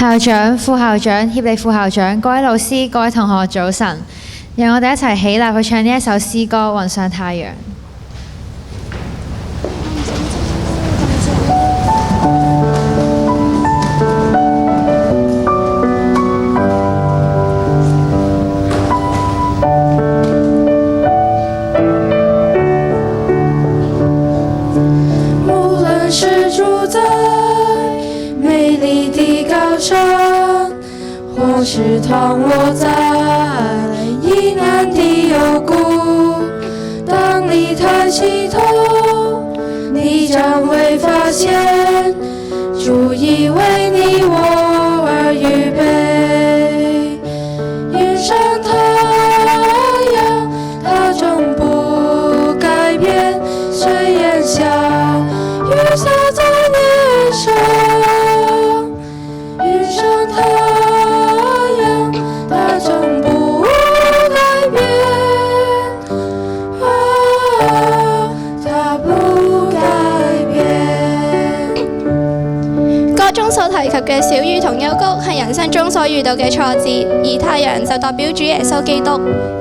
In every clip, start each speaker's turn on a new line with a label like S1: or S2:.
S1: 校長、副校長、協理副校長、各位老師、各位同學，早晨！讓我哋一齊起立去唱呢一首詩歌《雲上太陽》。
S2: 無論是住在美麗的高山，或是躺臥在陰暗的幽谷，當你抬起頭，你將會發現，主已為你我而預備。雲上太陽，它終不改變，雖然下雨灑在臉上。雲上太陽，它終不改變，它不改變。
S3: 歌中所提及嘅小雨同幽谷係人生中所遇到嘅挫折，而太陽就代表主耶穌基督。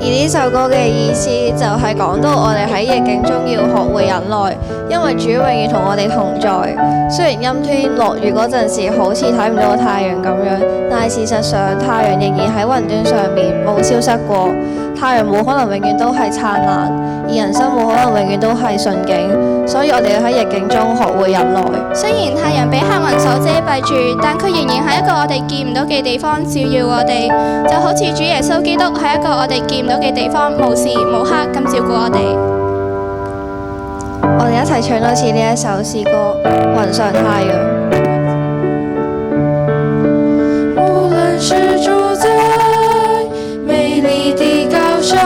S4: 而呢首歌嘅意思就係講到我哋喺逆境中要學會忍耐，因為主永遠同我哋同在。雖然陰天落雨嗰陣時好似睇唔到個太陽咁樣，但係事實上太陽仍然喺雲端上面冇消失過。太陽冇可能永遠都係燦爛，而人生冇可能永遠都係順境，所以我哋要喺逆境中學會忍耐。
S3: 雖然太陽被黑雲所遮蔽住，但佢仍然喺一個我哋見唔到嘅地方照耀我哋，就好似主耶穌基督喺一個我哋見唔到嘅地方無時無刻咁照顧我哋。
S4: 我哋一齊唱多次呢一首詩歌《雲上太陽》。
S2: 無論是住在美麗的高山，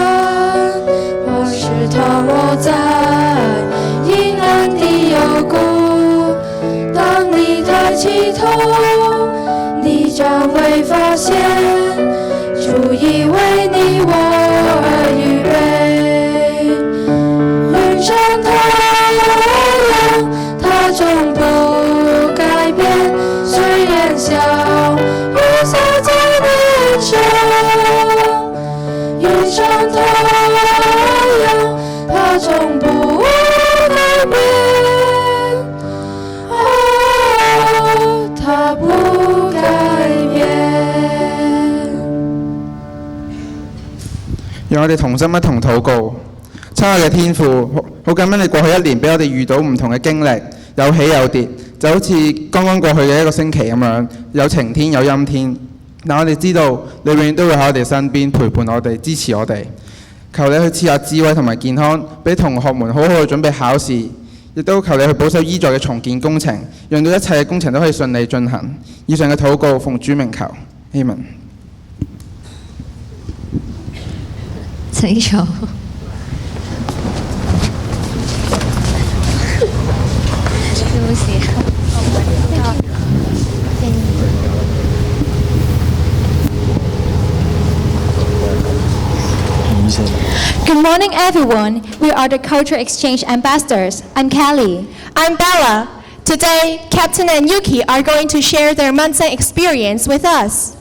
S2: 或是躺臥在陰暗的幽谷，當你抬起頭，你將會發現，主已為你我而預備。雲上太陽，它終不改變，雖然下雨灑在臉上。雲上太陽，它終不改變，它不改變。
S5: 讓我哋同心一同禱告。親愛嘅天父，好感恩你過去一年俾我哋遇到唔同嘅經歷，有起有跌，就好似剛剛過去嘅一個星期咁樣，有晴天有陰天。但我哋知道你永遠都會喺我哋身邊陪伴我哋，支持我哋。求你去賜下智慧同埋健康，俾同學們好好去準備考試，亦都求你去保守醫在嘅重建工程，讓到一切嘅工程都可以順利進行。以上嘅禱告奉主名求，Amen。
S1: 請坐。冇事。
S6: Good morning, everyone. We are the Culture Exchange Ambassadors. I'm Kelly.
S7: I'm Bella. Today, Captain and Yuki are going to share their Munsan experience with us.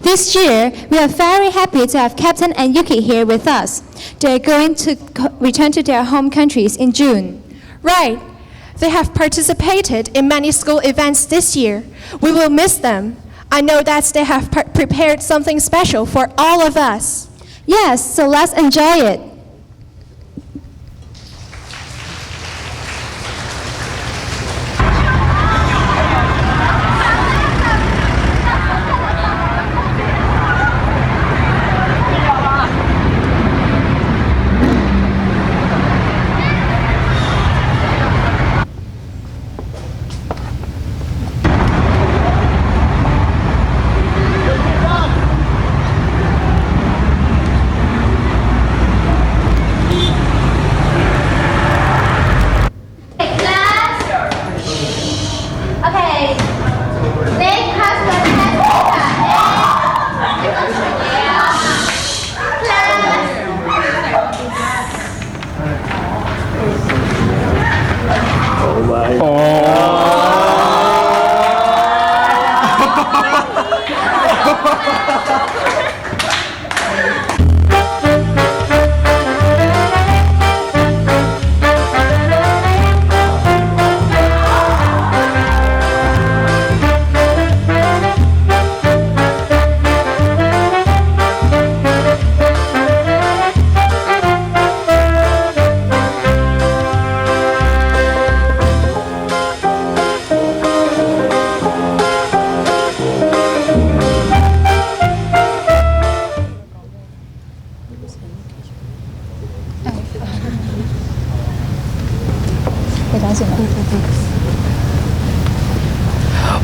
S6: This year, we are very happy to have Captain and Yuki here with us. They are going to return to their home countries in June.
S7: Right. They have participated in many school events this year. We will miss them. I know that they have prepared something special for all of us.
S6: Yes, so let's enjoy it.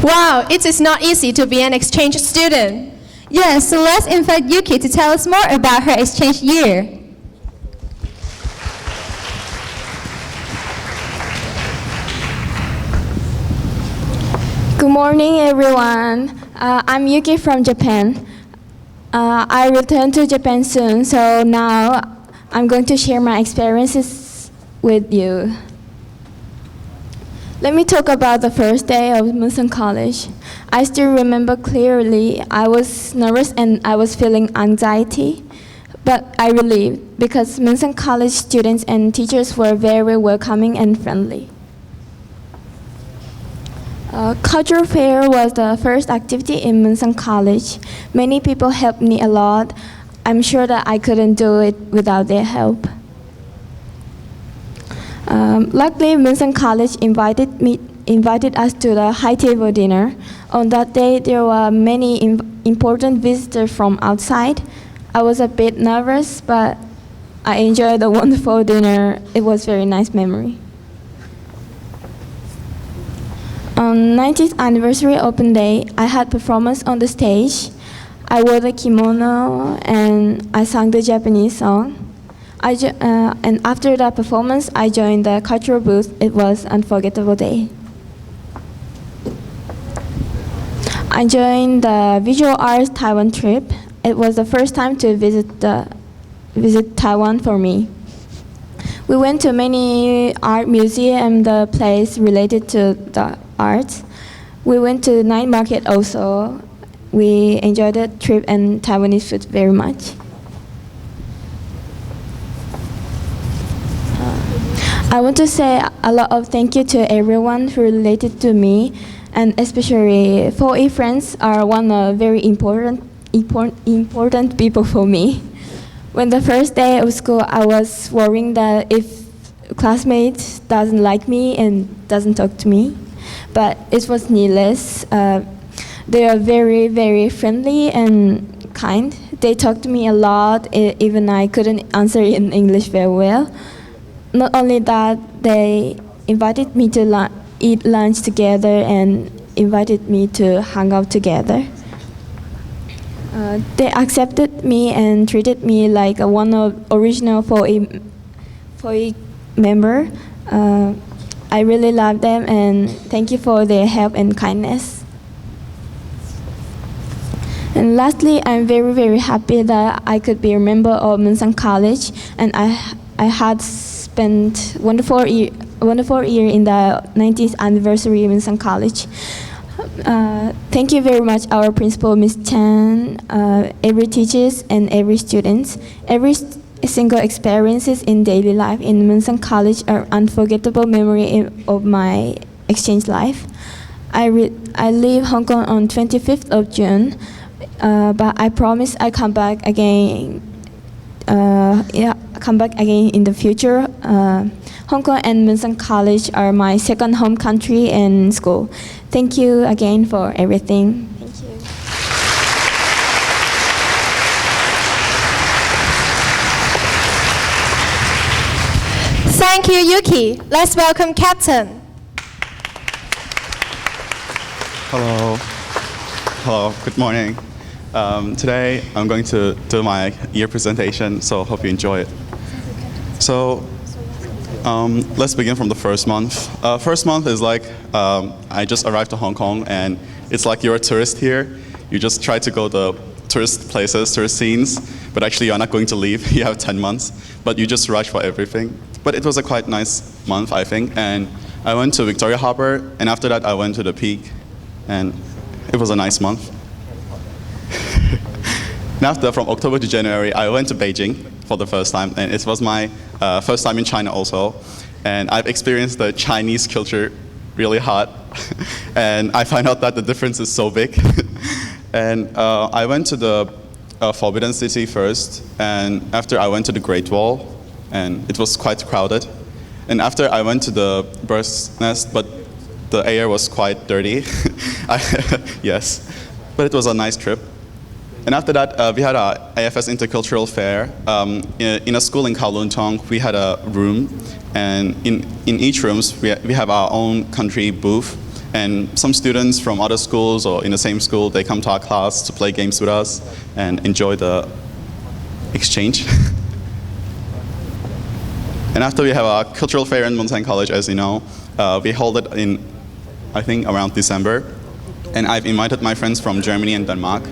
S7: Wow, it is not easy to be an exchange student.
S6: Yes, so let's invite Yuki to tell us more about her exchange year.
S3: Good morning, everyone. I'm Yuki from Japan. I return to Japan soon, so now I'm going to share my experiences with you. Let me talk about the first day of Munson College. I still remember clearly. I was nervous and I was feeling anxiety, but I relieved because Munson College students and teachers were very welcoming and friendly. Cultural fair was the first activity in Munson College. Many people helped me a lot. I'm sure that I couldn't do it without their help. Luckily, Munson College invited us to the high table dinner. On that day, there were many important visitors from outside. I was a bit nervous, but I enjoyed the wonderful dinner. It was a very nice memory. On 90th anniversary open day, I had performance on the stage. I wore the kimono and I sang the Japanese song. And after that performance, I joined the cultural booth. It was an unforgettable day. I joined the Visual Arts Taiwan trip. It was the first time to visit Taiwan for me. We went to many art museums and the place related to the arts. We went to the night market also. We enjoyed the trip and Taiwanese food very much. I want to say a lot of thank you to everyone who related to me, and especially 4E friends are one of very important people for me. When the first day of school, I was worrying that if classmates doesn't like me and doesn't talk to me, but it was needless. They are very, very friendly and kind. They talked to me a lot, even I couldn't answer in English very well. Not only that, they invited me to eat lunch together and invited me to hang out together. They accepted me and treated me like one of original 4E member. I really love them and thank you for their help and kindness. And lastly, I'm very, very happy that I could be a member of Munson College, and I had spent wonderful year in the 90th anniversary of Munson College. Thank you very much, our principal, Ms. Chan, every teachers and every students. Every single experiences in daily life in Munson College are unforgettable memory of my exchange life. I leave Hong Kong on 25th of June, but I promise I come back again. Come back again in the future. Hong Kong and Munson College are my second home country and school. Thank you again for everything. Thank you.
S7: Thank you, Yuki. Let's welcome Captain.
S8: Hello. Hello, good morning. Today I'm going to do my year presentation, so hope you enjoy it. So let's begin from the first month. First month is like I just arrived to Hong Kong, and it's like you're a tourist here. You just try to go to tourist places, tourist scenes, but actually you're not going to leave. You have 10 months, but you just rush for everything. But it was a quite nice month, I think, and I went to Victoria Harbour, and after that I went to the Peak, and it was a nice month. And after, from October to January, I went to Beijing for the first time, and it was my first time in China also. And I've experienced the Chinese culture really hard, and I find out that the difference is so big. And I went to the Forbidden City first, and after I went to the Great Wall, and it was quite crowded. And after I went to the bird's nest, but the air was quite dirty. Yes, but it was a nice trip. And after that, we had our AFS Intercultural Fair. In a school in Kowloon Tong, we had a room, and in each room, we have our own country booth. And some students from other schools or in the same school, they come to our class to play games with us and enjoy the exchange. And after we have our cultural fair in Munseng College, as you know, we hold it in, I think, around December. And I've invited my friends from Germany and Denmark.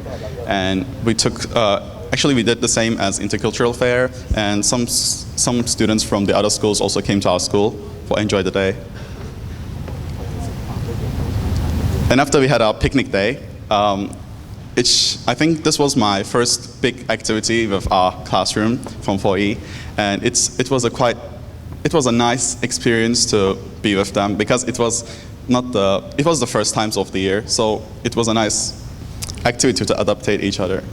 S8: And we took, actually we did the same as Intercultural Fair. And some students from the other schools also came to our school for Enjoy the Day. And after we had our picnic day, I think this was my first big activity with our classroom from 4E, and it was a nice experience to be with them because it was the first times of the year, so it was a nice activity to adaptate each other.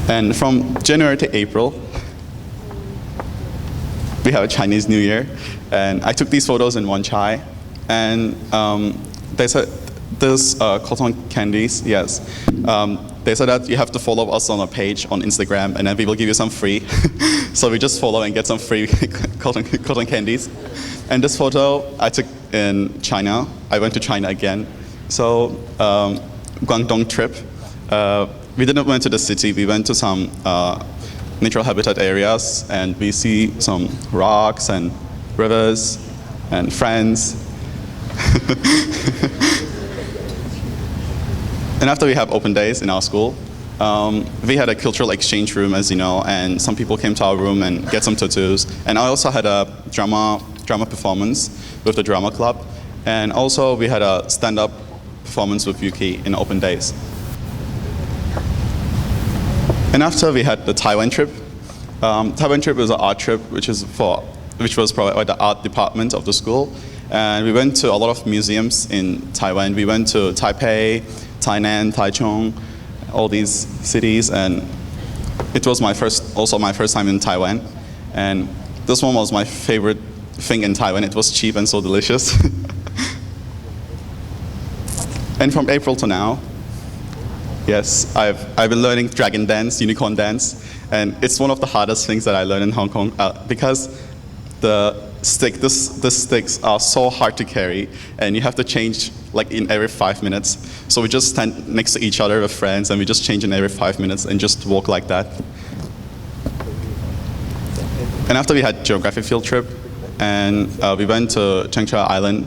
S8: And from January to April, we have a Chinese New Year, and I took these photos in Wan Chai. And they said, this cotton candies, yes. They said that you have to follow us on a page on Instagram, and then we will give you some free. So we just follow and get some free cotton candies. And this photo I took in China. I went to China again. So Guangdong trip. We didn't went to the city. We went to some natural habitat areas, and we see some rocks and rivers and friends. And after we have open days in our school, we had a cultural exchange room, as you know, and some people came to our room and get some tattoos. And I also had a drama performance with the drama club. And also we had a stand-up performance with Yuki in open days. And after we had the Taiwan trip. Taiwan trip was an art trip, which was provided by the art department of the school. And we went to a lot of museums in Taiwan. We went to Taipei, Tainan, Taichung, all these cities, and it was also my first time in Taiwan. And this one was my favorite thing in Taiwan. It was cheap and so delicious. And from April to now, yes, I've been learning dragon dance, unicorn dance, and it's one of the hardest things that I learned in Hong Kong because the sticks are so hard to carry, and you have to change like in every 5 minutes. So we just stand next to each other with friends, and we just change in every 5 minutes and just walk like that. And after we had geography field trip, and we went to Changcha Island,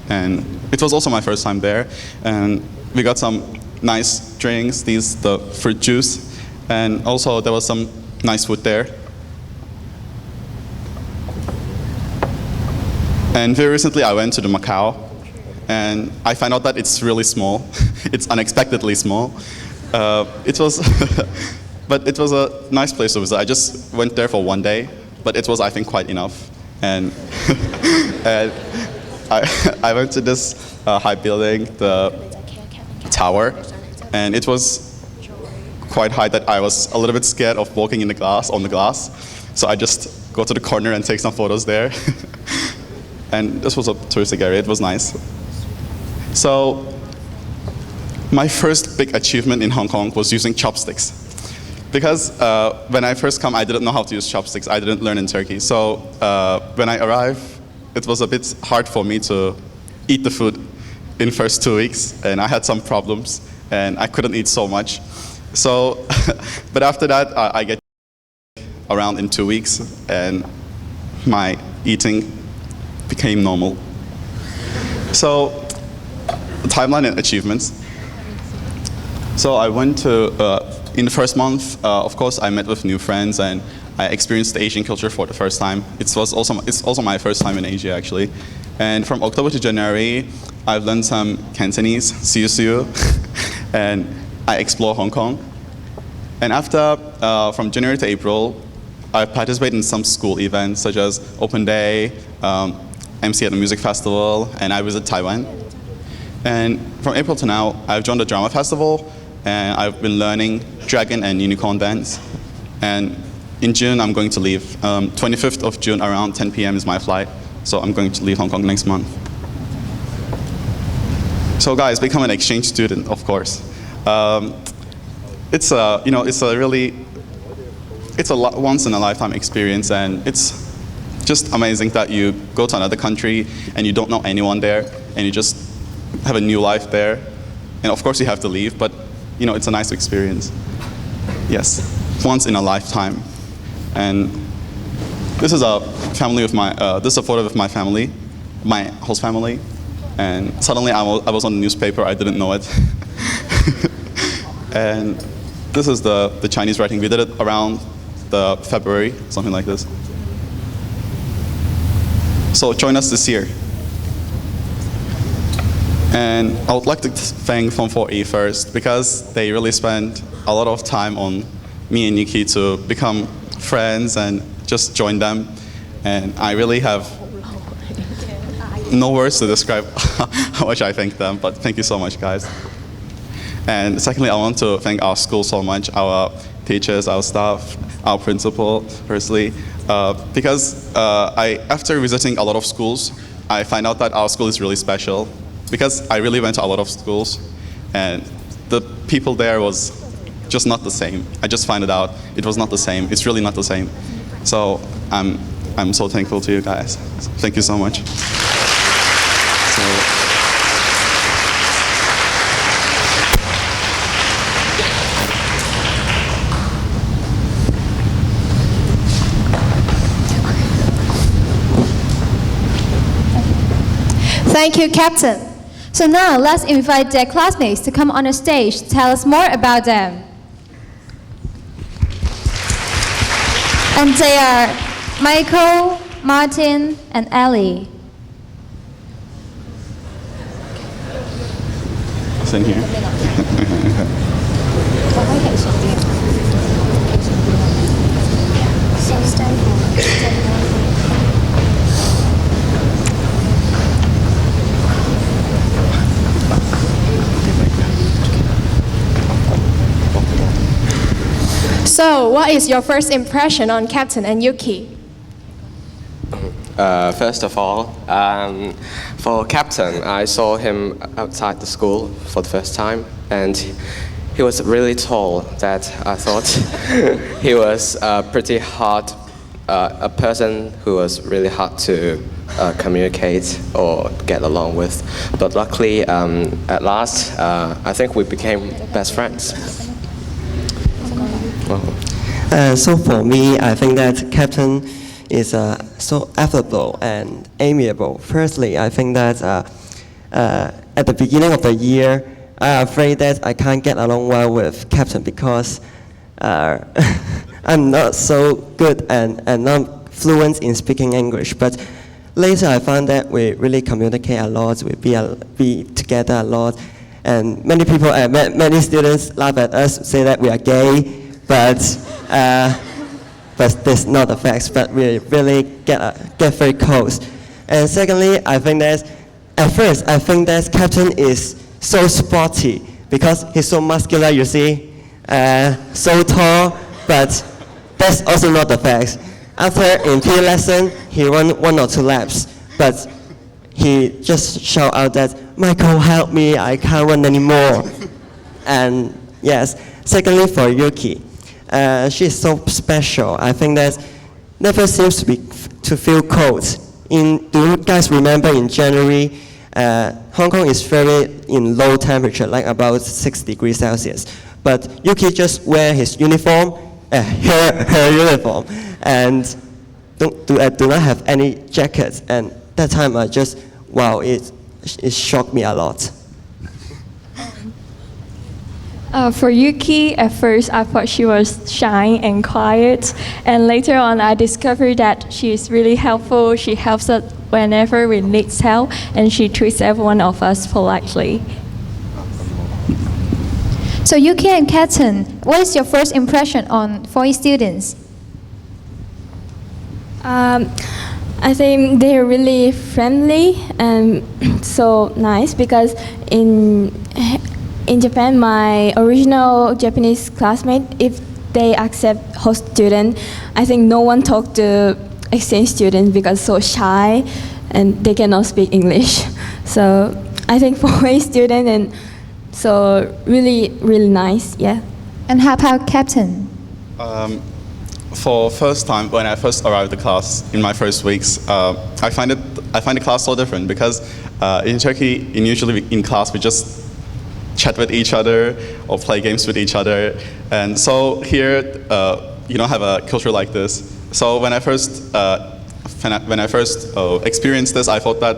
S8: and it was also my first time there. And we got some nice drinks, the fruit juice, and also there was some nice food there. And very recently I went to the Macau, and I found out that it's really small. It's unexpectedly small. It was, but it was a nice place to visit. I just went there for one day, but it was, I think, quite enough. And, and I went to this high building, the tower, and it was quite high that I was a little bit scared of walking on the glass. So I just go to the corner and take some photos there. And this was a touristic area, it was nice. So my first big achievement in Hong Kong was using chopsticks. Because when I first came, I didn't know how to use chopsticks. I didn't learn in Turkey. So when I arrived, it was a bit hard for me to eat the food in the first 2 weeks. And I had some problems, and I couldn't eat so much. So, but after that, I get around in 2 weeks, and my eating became normal. So, timeline and achievements. So I went to, in the first month, of course, I met with new friends, and I experienced the Asian culture for the first time. It's also my first time in Asia, actually. And from October to January, I've learned some Cantonese, siu, and I explore Hong Kong. And after, from January to April, I participated in some school events, such as Open Day, MC at the Music Festival, and I visit Taiwan. And from April to now, I've joined the Drama Festival, and I've been learning Dragon and Unicorn dance. And in June, I'm going to leave. 25th of June, around 10 p.m. is my flight, so I'm going to leave Hong Kong next month. So guys, become an exchange student, of course. It's a once in a lifetime experience, and it's just amazing that you go to another country and you don't know anyone there, and you just have a new life there. And of course you have to leave, but it's a nice experience. Yes, once in a lifetime. And this is a family of this is a photo of my family, my host family. And suddenly I was on the newspaper, I didn't know it. And this is the Chinese writing. We did it around the February, something like this. So join us this year. And I would like to thank Form 4E first, because they really spent a lot of time on me and Yuki to become friends and just join them. And I really have no words to describe how much I thank them, but thank you so much, guys. And secondly, I want to thank our school so much, our teachers, our staff, our principal, firstly, because after visiting a lot of schools, I find out that our school is really special, because I really went to a lot of schools, and the people there was just not the same. I just found it out. It was not the same. It's really not the same. So I'm so thankful to you guys. Thank you so much.
S7: Thank you, Captain.
S6: So now let's invite their classmates to come on the stage to tell us more about them. And they are Michael, Martin, and Ellie.
S8: Same here.
S7: So, what is your first impression on Captain and Yuki?
S9: First of all, for Captain, I saw him outside the school for the first time, and he was really tall. That I thought he was pretty hard, a person who was really hard to communicate or get along with. But luckily, at last, I think we became best friends.
S10: So for me, I think that Captain is so affable and amiable. Firstly, I think that at the beginning of the year, I'm afraid that I can't get along well with Captain because I'm not so good and not fluent in speaking English. But later I found that we really communicate a lot, we be together a lot. And many people, many students laugh at us, say that we are gay. But that's not the facts. But we really get very close. And secondly, I think that at first I think that Captain is so sporty because he's so muscular. You see, so tall. But that's also not the facts. After in PE lesson, he ran 1 or 2 laps. But he just shout out that Michael, help me! I can't run anymore. And yes. Secondly, for Yuki. She's so special. I think that never seems to feel cold. Do you guys remember in January, Hong Kong is very in low temperature, like about 6 degrees Celsius. But Yuki just wear his uniform, her uniform, and do not have any jackets. And that time I just, wow, it shocked me a lot.
S3: For Yuki, at first I thought she was shy and quiet, and later on I discovered that she is really helpful. She helps us whenever we need help, and she treats every one of us politely.
S6: So Yuki and Captain, what is your first impression on 4E students?
S3: I think they're really friendly and so nice because in Japan, my original Japanese classmate, if they accept host student, I think no one talk to exchange students because so shy and they cannot speak English. So I think for a student and So really nice, yeah.
S6: And how about Captain?
S8: For first time, when I first arrived at the class in my first weeks, I find the class so different because in Turkey, usually in class we just chat with each other or play games with each other, and so here you don't have a culture like this. So when I first experienced this, I thought that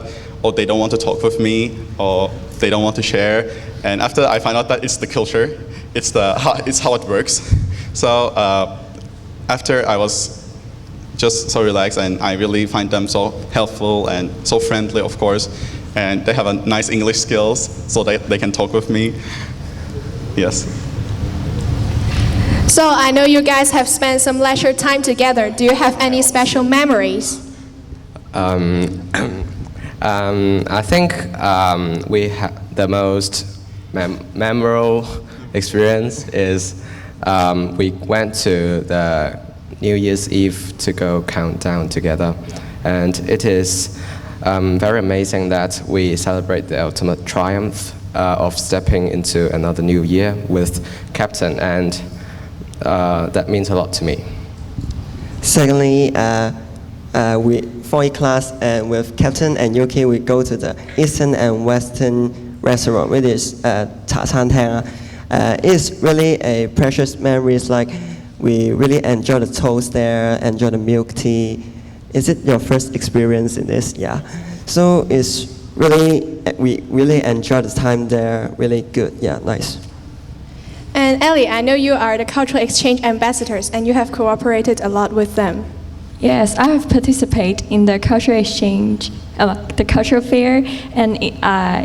S8: they don't want to talk with me or they don't want to share, and after I found out that it's the culture, it's how it works. So after I was just so relaxed, and I really find them so helpful and so friendly, of course, and they have a nice English skills, so they can talk with me. Yes.
S7: So I know you guys have spent some leisure time together. Do you have any special memories?
S9: I think we the most memorable experience is we went to the New Year's Eve to go countdown together, and it is very amazing that we celebrate the ultimate triumph of stepping into another new year with Captain, and that means a lot to me.
S10: Secondly, we 4E class and with Captain and Yuki, we go to the Eastern and Western restaurant, which is Cha Chan Tang. It's really a precious memories. Like we really enjoy the toast there, enjoy the milk tea. Is it your first experience in this? Yeah. So it's really we really enjoy the time there. Really good. Yeah, nice.
S7: And Ellie, I know you are the cultural exchange ambassadors and you have cooperated a lot with them.
S3: Yes, I have participated in the cultural exchange, the cultural fair, and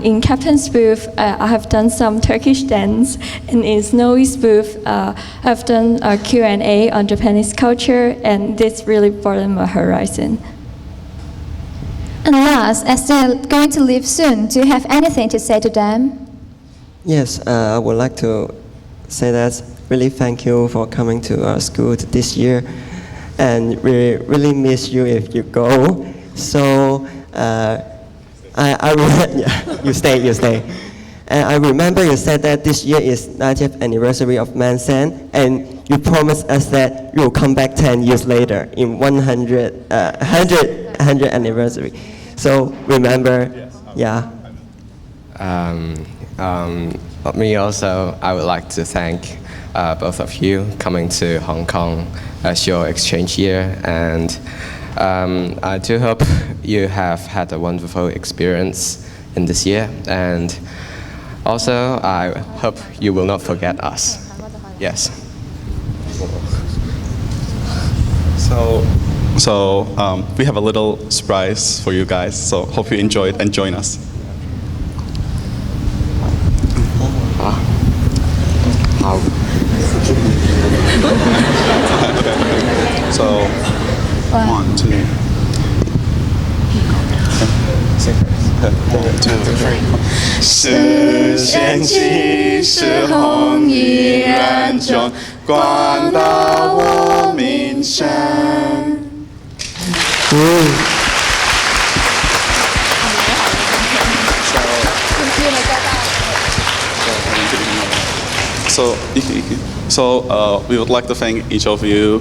S3: in Captain's booth, I have done some Turkish dance, and in Snowy's booth, I've done a Q&A on Japanese culture, and this really broadened my horizon.
S6: And last, as they're going to leave soon, do you have anything to say to them?
S10: Yes, I would like to say that really thank you for coming to our school this year. And we really miss you if you go. So yeah, you stay. And I remember you said that this year is 90th anniversary of Mansan, and you promised us that you will come back 10 years later in 100 anniversary. So remember, yeah.
S9: Me also, I would like to thank both of you coming to Hong Kong as your exchange year, and I do hope you have had a wonderful experience in this year, and also I hope you will not forget us. Yes.
S8: So we have a little surprise for you guys, so hope you enjoy it and join us. So, 1, 2. 1, 2, 3. 视线起，是红依然中，光到我名声。So we would like to thank each of you,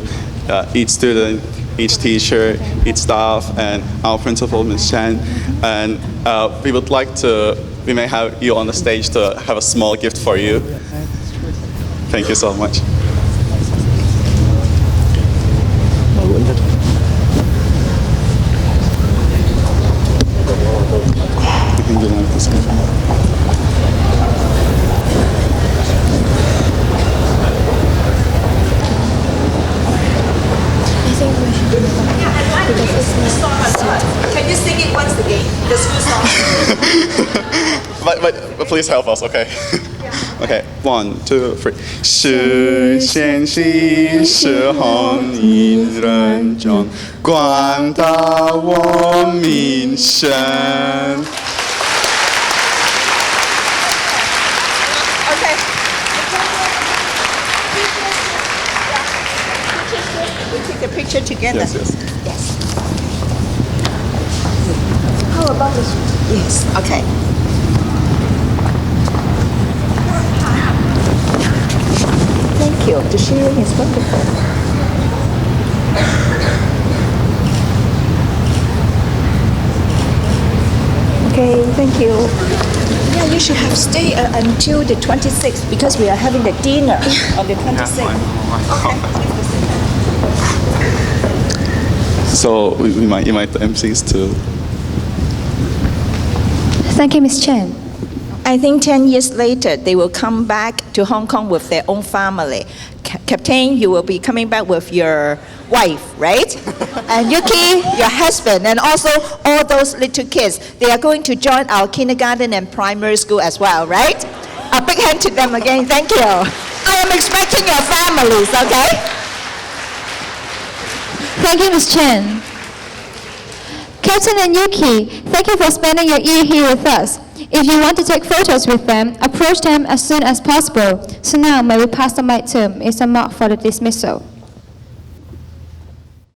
S8: each student, each teacher, each staff, and our principal, Ms. Chen. And we may have you on the stage to have a small gift for you. Thank you so much.
S11: Can you sing it once again? The school song.
S8: but please help us, okay? Okay, 1, 2, 3. 视线起，是红依然中，光到我名声。
S11: Okay. We take a picture together.
S8: Yes.
S11: Yes. How about this one? Yes. Okay. Thank you. The sharing is wonderful. Okay, thank you. Yeah, you should have stayed until the 26th because we are having the dinner on the 26th.
S8: So we might invite the MCs to.
S6: Thank you, Ms. Chen.
S11: I think 10 years later, they will come back to Hong Kong with their own family. Captain, you will be coming back with your wife, right? And Yuki, your husband, and also all those little kids. They are going to join our kindergarten and primary school as well, right? A big hand to them again. Thank you. I am expecting your families, okay?
S6: Thank you, Ms. Chen. Captain and Yuki, thank you for spending your year here with us. If you want to take photos with them, approach them as soon as possible. So now, may we pass the mic to Mr. Mark for the dismissal.